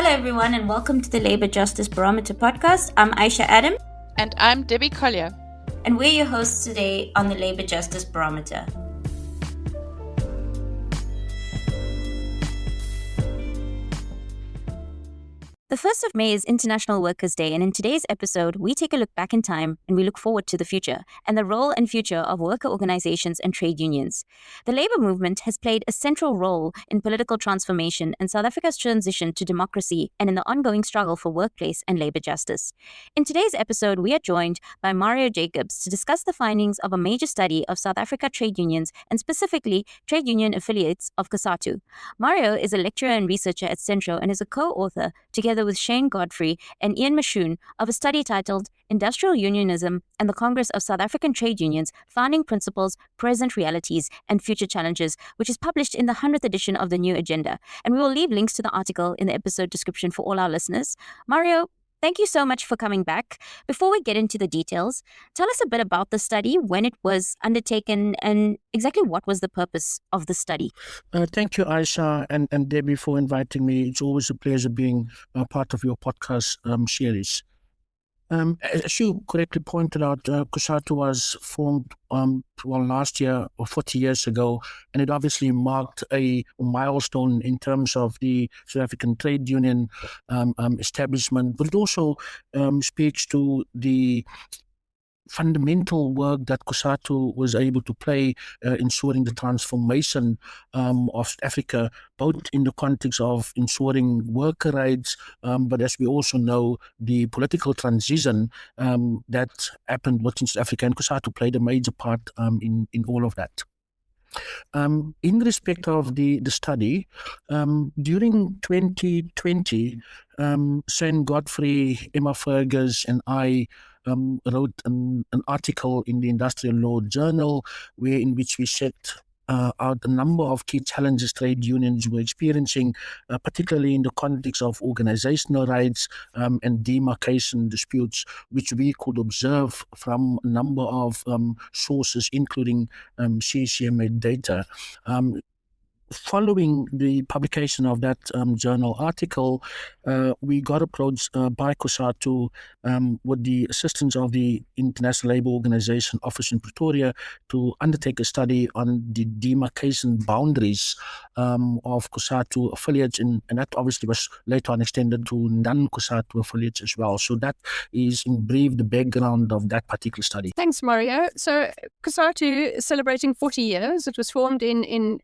Hello, everyone, and welcome to the Labour Justice Barometer podcast. I'm Aisha Adam. And I'm Debbie Collier. And we're your hosts today on the Labour Justice Barometer. The 1st of May is International Workers' Day, and in today's episode, we take a look back in time and we look forward to the future and the role and future of worker organizations and trade unions. The labour movement has played a central role in political transformation and South Africa's transition to democracy and in the ongoing struggle for workplace and labour justice. In today's episode, we are joined by Mario Jacobs to discuss the findings of a major study of South Africa trade unions and specifically trade union affiliates of COSATU. Mario is a lecturer and researcher at Centro and is a co-author, together with Shane Godfrey and Ian Mashoon, of a study titled Industrial Unionism and the Congress of South African Trade Unions, Founding Principles, Present Realities and Future Challenges, which is published in the 100th edition of the New Agenda. And we will leave links to the article in the episode description for all our listeners. Mario, thank you so much for coming back. Before we get into the details, tell us a bit about the study, when it was undertaken, and exactly what was the purpose of the study. Thank you, Aisha and Debbie, for inviting me. It's always a pleasure being part of your podcast series. As you correctly pointed out, COSATU was formed last year or 40 years ago, and it obviously marked a milestone in terms of the South African trade union establishment, but it also speaks to the fundamental work that COSATU was able to play ensuring the transformation of Africa, both in the context of ensuring worker rights, but as we also know, the political transition that happened within South Africa, and COSATU played a major part in all of that. In respect of the study, during 2020, Shane Godfrey, Emma Fergus, and I wrote an article in the Industrial Law Journal, in which we set out a number of key challenges trade unions were experiencing, particularly in the context of organizational rights and demarcation disputes, which we could observe from a number of sources, including CCMA data. Following the publication of that journal article, we got approached by COSATU with the assistance of the International Labour Organization office in Pretoria to undertake a study on the demarcation boundaries of COSATU affiliates, and that obviously was later on extended to non-COSATU affiliates as well. So that is in brief the background of that particular study. Thanks, Mario. So COSATU is celebrating 40 years. It was formed in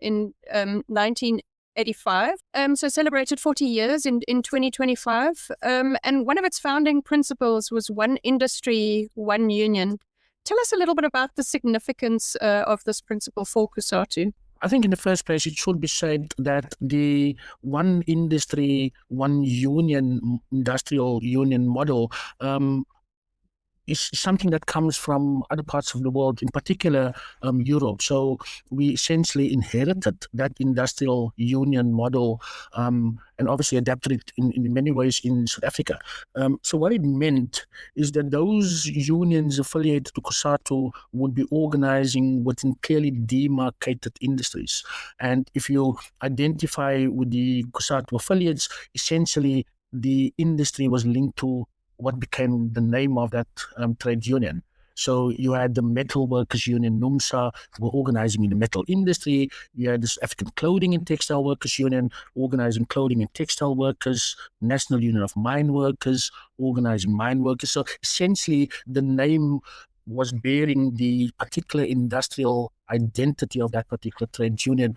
1985, so celebrated 40 years in 2025, and one of its founding principles was one industry, one union. Tell us a little bit about the significance of this principle for COSATU. I think in the first place, it should be said that the one industry, one union, industrial union model is something that comes from other parts of the world, in particular Europe. So we essentially inherited that industrial union model and obviously adapted it in many ways in South Africa. So what it meant is that those unions affiliated to COSATU would be organizing within clearly demarcated industries. And if you identify with the COSATU affiliates, essentially the industry was linked to what became the name of that trade union. So you had the Metal Workers Union, NUMSA, were organizing in the metal industry. You had the African Clothing and Textile Workers Union, organizing clothing and textile workers, National Union of Mine Workers, organizing mine workers. So essentially the name was bearing the particular industrial identity of that particular trade union.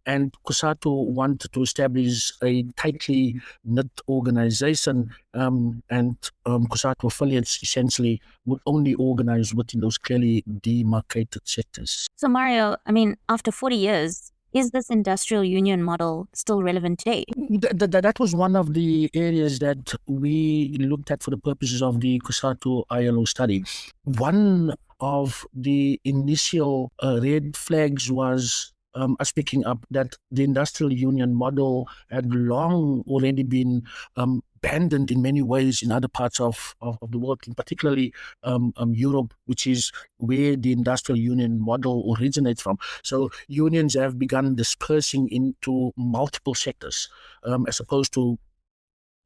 And COSATU wanted to establish a tightly knit organization, and COSATU affiliates essentially would only organize within those clearly demarcated sectors. So Mario, after 40 years, is this industrial union model still relevant today? That was one of the areas that we looked at for the purposes of the COSATU ILO study. One of the initial red flags was speaking up that the industrial union model had long already been abandoned in many ways in other parts of the world, in particularly Europe, which is where the industrial union model originates from. So unions have begun dispersing into multiple sectors as opposed to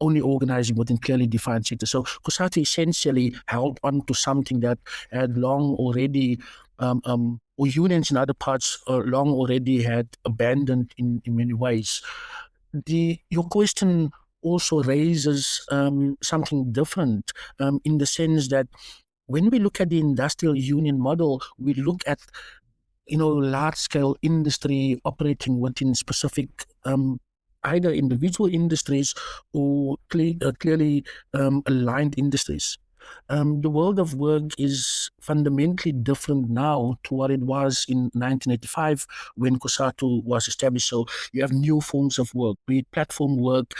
only organizing within clearly defined sectors. So COSATU essentially held on to something that had long already, or unions in other parts long already had abandoned in many ways. Your question also raises something different in the sense that when we look at the industrial union model, we look at large scale industry operating within specific either individual industries or clearly aligned industries. The world of work is fundamentally different now to what it was in 1985 when COSATU was established. So you have new forms of work, be it platform work,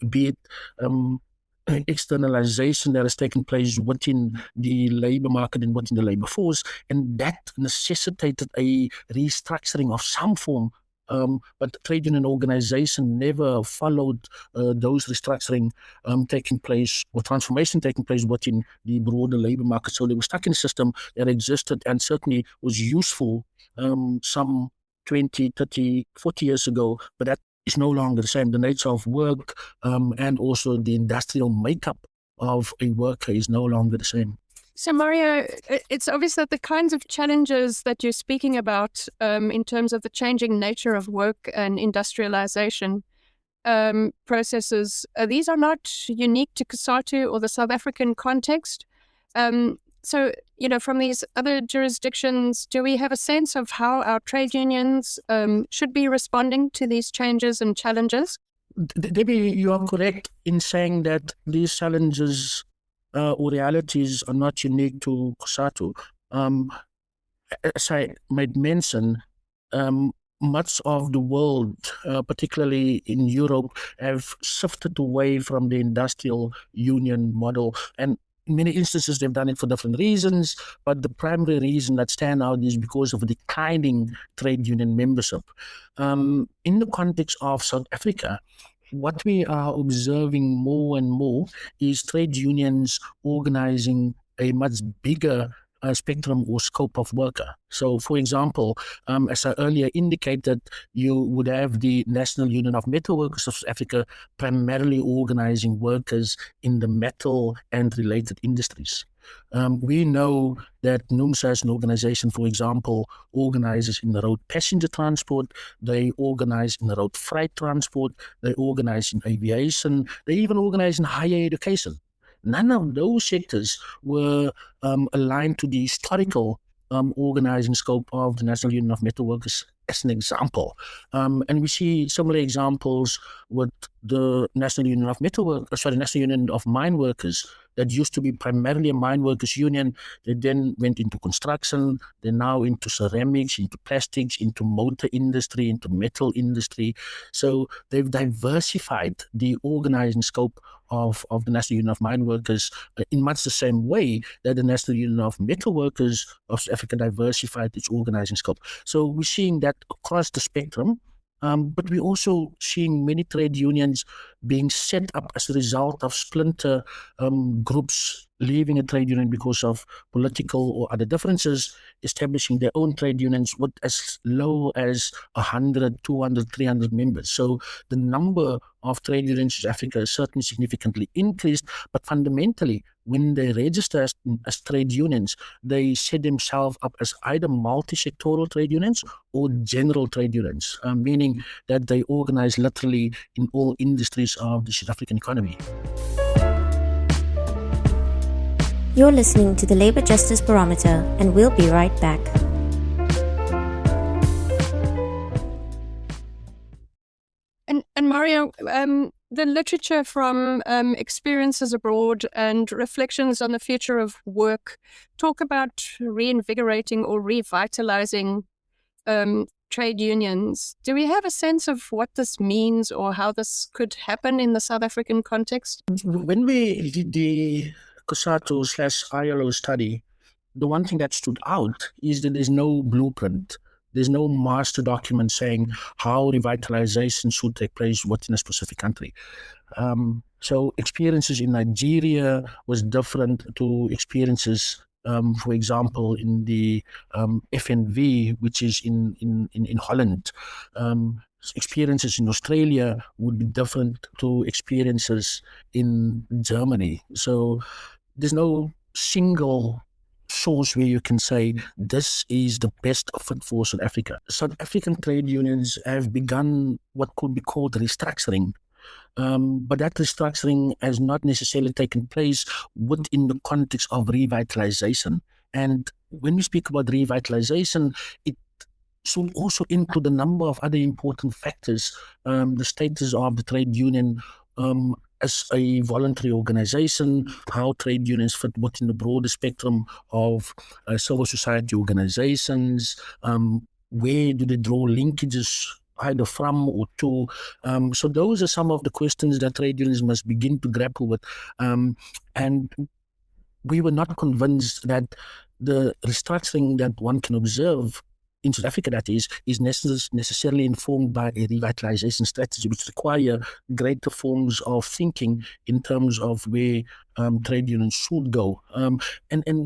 be it externalization that has taken place within the labor market and within the labor force, and that necessitated a restructuring of some form. But the trade union organization never followed those restructuring taking place or transformation taking place within the broader labor market. So they were stuck in a system that existed and certainly was useful some 20, 30, 40 years ago, but that is no longer the same. The nature of work and also the industrial makeup of a worker is no longer the same. So, Mario, it's obvious that the kinds of challenges that you're speaking about in terms of the changing nature of work and industrialization processes, these are not unique to COSATU or the South African context. So, from these other jurisdictions, do we have a sense of how our trade unions should be responding to these changes and challenges? Debbie, you are correct in saying that these challenges or realities are not unique to COSATU. As I made mention, much of the world, particularly in Europe, have shifted away from the industrial union model. And in many instances, they've done it for different reasons, but the primary reason that stand out is because of declining trade union membership. In the context of South Africa, what we are observing more and more is trade unions organizing a much bigger spectrum or scope of worker. So, for example, as I earlier indicated, you would have the National Union of Metal Workers of South Africa primarily organizing workers in the metal and related industries. We know that NUMSA as an organization, for example, organizes in the road passenger transport, they organize in the road freight transport, they organize in aviation, they even organize in higher education. None of those sectors were aligned to the historical organizing scope of the National Union of Metal Workers, as an example. And we see similar examples with the National Union of National Union of Mine Workers, that used to be primarily a mine workers union. They then went into construction. They're now into ceramics, into plastics, into motor industry, into metal industry. So they've diversified the organizing scope of the National Union of Mine Workers in much the same way that the National Union of Metal Workers of South Africa diversified its organizing scope. So we're seeing that across the spectrum. But we're also seeing many trade unions being set up as a result of splinter groups leaving a trade union because of political or other differences, establishing their own trade unions with as low as 100, 200, 300 members. So the number of trade unions in Africa is certainly significantly increased, but fundamentally, when they register as trade unions, they set themselves up as either multi-sectoral trade unions or general trade unions, meaning that they organize literally in all industries of the South African economy. You're listening to the Labour Justice Barometer, and we'll be right back. And Mario, the literature from experiences abroad and reflections on the future of work talk about reinvigorating or revitalizing trade unions. Do we have a sense of what this means or how this could happen in the South African context? When we did the COSATU/ILO study, the one thing that stood out is that there's no blueprint. There's no master document saying how revitalization should take place within a specific country. So experiences in Nigeria was different to experiences, for example, in the FNV, which is in Holland. experiences in Australia would be different to experiences in Germany. So there's no single source where you can say this is the best fit for South Africa. South African trade unions have begun what could be called restructuring. But that restructuring has not necessarily taken place within the context of revitalization. And when we speak about revitalization, it should also include a number of other important factors. The status of the trade union as a voluntary organization, how trade unions fit within the broader spectrum of civil society organizations, where do they draw linkages either from or to. So those are some of the questions that trade unions must begin to grapple with. And we were not convinced that the restructuring that one can observe in South Africa, that is necessarily informed by a revitalization strategy, which require greater forms of thinking in terms of where trade unions should go. And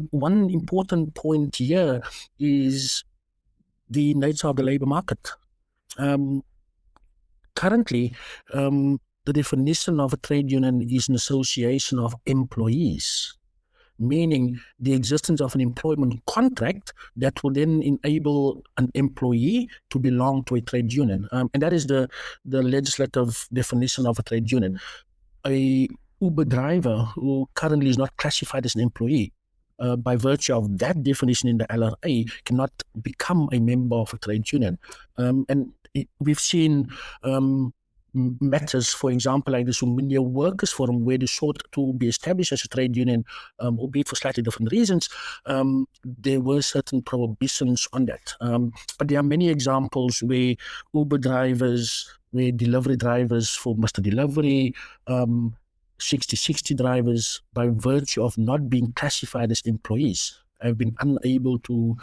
one important point here is the nature of the labor market. Currently, the definition of a trade union is an association of employees, meaning the existence of an employment contract that will then enable an employee to belong to a trade union. And that is the legislative definition of a trade union. A Uber driver who currently is not classified as an employee, by virtue of that definition in the LRA, cannot become a member of a trade union. We've seen matters, for example, like the Somalia Workers Forum, where they sought to be established as a trade union, albeit for slightly different reasons. There were certain prohibitions on that. But there are many examples where Uber drivers, where delivery drivers for Mr. Delivery, 60/60 drivers, by virtue of not being classified as employees, have been unable to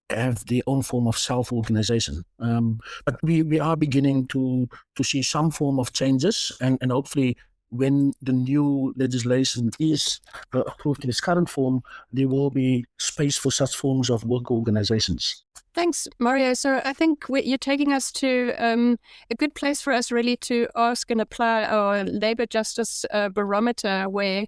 have their own form of self-organization. But we are beginning to see some form of changes, and hopefully when the new legislation is approved in its current form, there will be space for such forms of work organizations. Thanks, Mario. So I think you're taking us to a good place for us really to ask and apply our labor justice barometer, where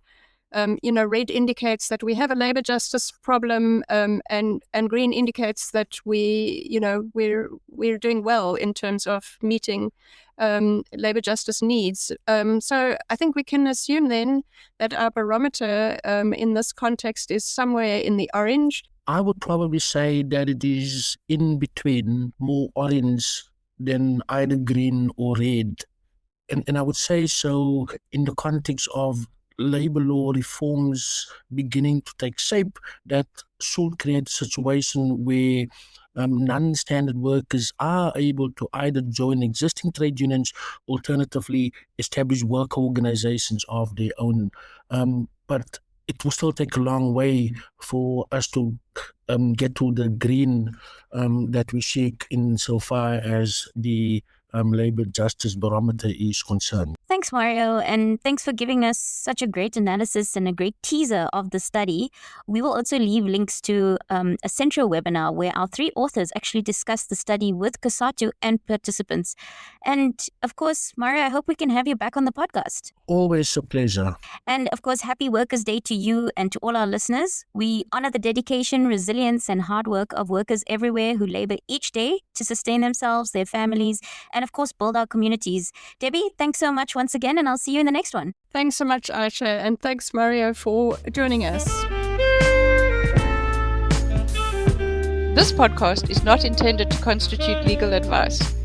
red indicates that we have a labor justice problem, and green indicates that we're doing well in terms of meeting labor justice needs. So I think we can assume then that our barometer in this context is somewhere in the orange. I would probably say that it is in between, more orange than either green or red. And I would say so in the context of labor law reforms beginning to take shape, that should create a situation where non-standard workers are able to either join existing trade unions, alternatively establish work organizations of their own. But it will still take a long way for us to get to the green that we seek insofar as the labor justice barometer is concerned. Thanks, Mario, and thanks for giving us such a great analysis and a great teaser of the study. We will also leave links to a central webinar where our 3 authors actually discuss the study with COSATU and participants. And of course, Mario, I hope we can have you back on the podcast. Always a pleasure. And of course, happy Workers' Day to you and to all our listeners. We honor the dedication, resilience, and hard work of workers everywhere who labor each day to sustain themselves, their families, and of course, build our communities. Debbie, thanks so much once again, and I'll see you in the next one. Thanks so much, Aisha, and thanks, Mario, for joining us. This podcast is not intended to constitute legal advice.